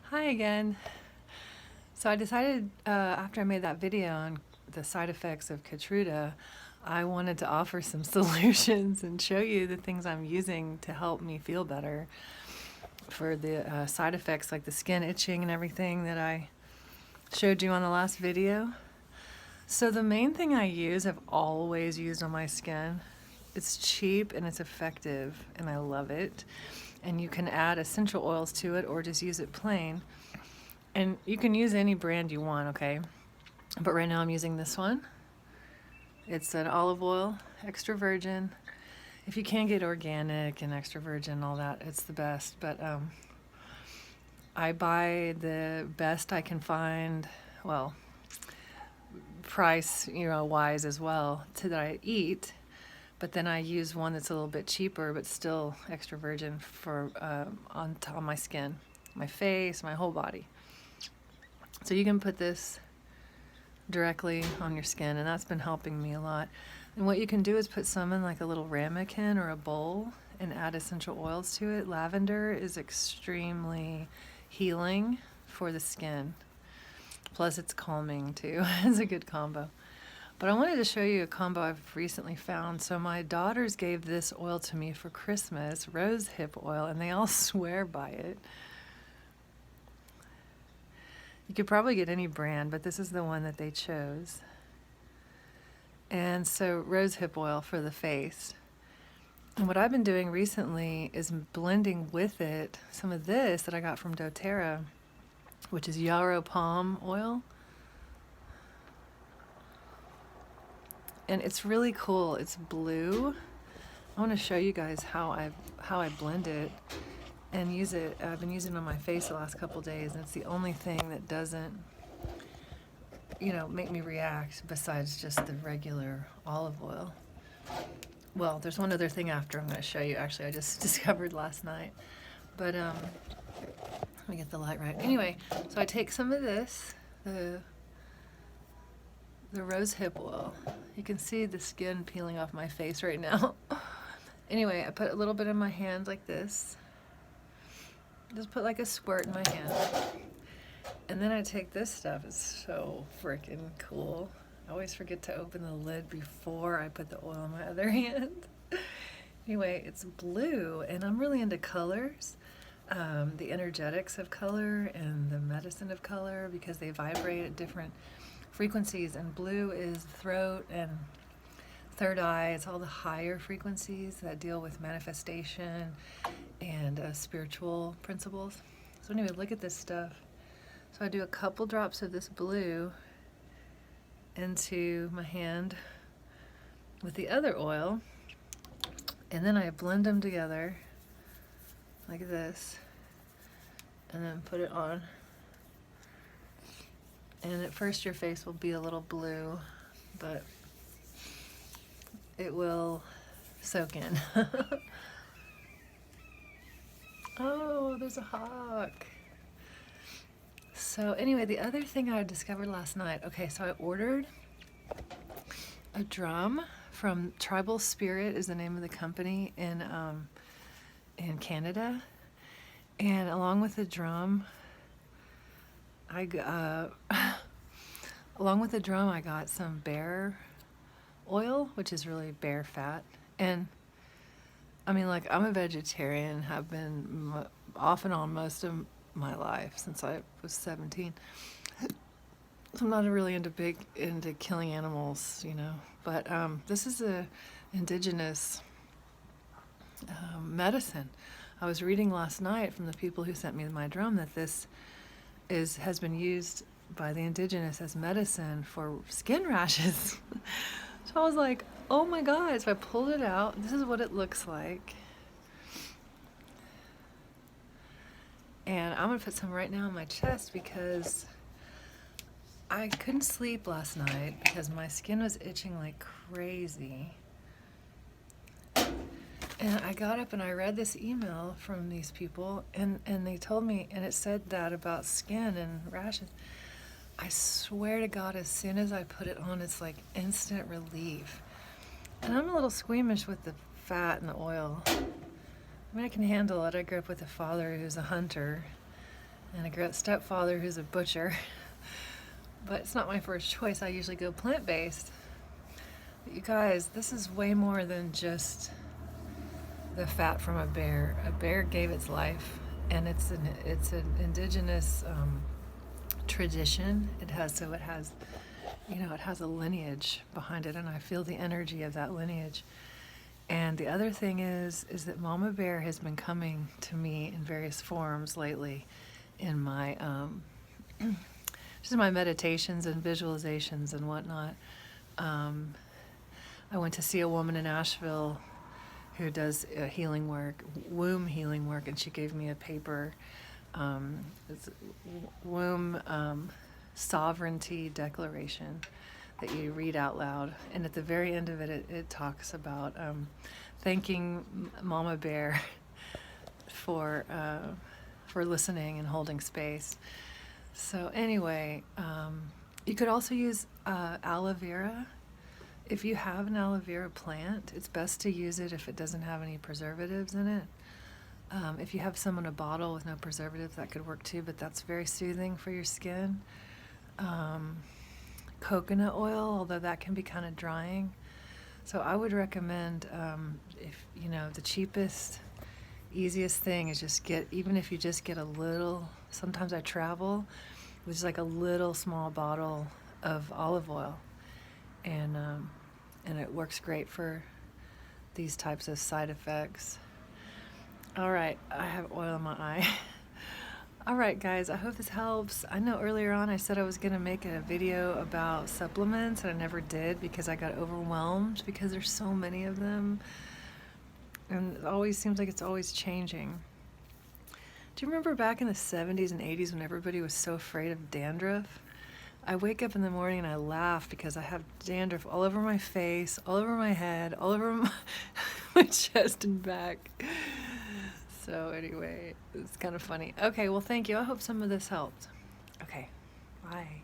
Hi again. So I decided after I made that video on the side effects of Keytruda, I wanted to offer some solutions and show you the things I'm using to help me feel better for the side effects like the skin itching and everything that I showed you on the last video. So the main thing I use, I've always used on my skin. It's cheap and it's effective and I love it. And you can add essential oils to it or just use it plain. And you can use any brand you want, okay? But right now I'm using this one. It's an olive oil, extra virgin. If you can get organic and extra virgin and all that, it's the best. But I buy the best I can find, well, price, wise as well, that I eat. But then I use one that's a little bit cheaper, but still extra virgin for on my skin, my face, my whole body. So you can put this directly on your skin, and that's been helping me a lot. And what you can do is put some in like a little ramekin or a bowl and add essential oils to it. Lavender is extremely healing for the skin. Plus it's calming too. It's a good combo. But I wanted to show you a combo I've recently found. So my daughters gave this oil to me for Christmas, rose hip oil, and they all swear by it. You could probably get any brand, but this is the one that they chose. And so rose hip oil for the face. And what I've been doing recently is blending with it some of this that I got from doTERRA, which is yarrow palm oil. And it's really cool. It's blue. I want to show you guys how I blend it and use it. I've been using it on my face the last couple days, and it's the only thing that doesn't, make me react besides just the regular olive oil. Well, there's one other thing after I'm going to show you. Actually, I just discovered last night. But let me get the light right. Anyway, so I take some of this, the rose hip oil. You can see the skin peeling off my face right now. Anyway, I put a little bit in my hand like this. Just put like a squirt in my hand. And then I take this stuff. It's so freaking cool. I always forget to open the lid before I put the oil in my other hand. Anyway, it's blue, and I'm really into colors. The energetics of color and the medicine of color, because they vibrate at different frequencies, and blue is throat and third eye. It's all the higher frequencies that deal with manifestation and spiritual principles. So anyway, look at this stuff. So I do a couple drops of this blue into my hand with the other oil, and then I blend them together like this, and then put it on. And at first your face will be a little blue, but it will soak in. Oh, there's a hawk. So anyway, the other thing I discovered last night, okay, so I ordered a drum from Tribal Spirit is the name of the company in Canada. And along with the drum, I got some bear oil, which is really bear fat. And I mean, like, I'm a vegetarian, have been off and on most of my life since I was 17. So I'm not really into killing animals, But this is a indigenous medicine. I was reading last night from the people who sent me my drum that this has been used by the indigenous as medicine for skin rashes. So I was like, oh my God. So I pulled it out. This is what it looks like. And I'm going to put some right now on my chest because I couldn't sleep last night because my skin was itching like crazy. And I got up and I read this email from these people, and they told me, and it said that about skin and rashes. I swear to God, as soon as I put it on, it's like instant relief. And I'm a little squeamish with the fat and the oil. I mean, I can handle it. I grew up with a father who's a hunter, and a stepfather who's a butcher. But it's not my first choice. I usually go plant-based. But you guys, this is way more than just the fat from a bear. A bear gave its life, and it's an indigenous tradition. It has it has a lineage behind it, and I feel the energy of that lineage. And the other thing is that Mama Bear has been coming to me in various forms lately in my just in my meditations and visualizations and whatnot. I went to see a woman in Asheville who does healing work, womb healing work, and she gave me a paper. It's womb sovereignty declaration that you read out loud, and at the very end of it, it talks about thanking Mama Bear for listening and holding space. So anyway, you could also use aloe vera. If you have an aloe vera plant, it's best to use it if it doesn't have any preservatives in it. If you have some in a bottle with no preservatives, that could work too, but that's very soothing for your skin. Coconut oil, although that can be kind of drying. So I would recommend, if the cheapest, easiest thing is even if you just get a little, sometimes I travel with just like a little small bottle of olive oil, and it works great for these types of side effects. All right, I have oil in my eye. All right, guys, I hope this helps. I know earlier on I said I was going to make a video about supplements, and I never did because I got overwhelmed because there's so many of them. And it always seems like it's always changing. Do you remember back in the 70s and 80s when everybody was so afraid of dandruff? I wake up in the morning and I laugh because I have dandruff all over my face, all over my head, all over my chest and back. So anyway, it's kind of funny. Okay, well, thank you. I hope some of this helped. Okay, bye.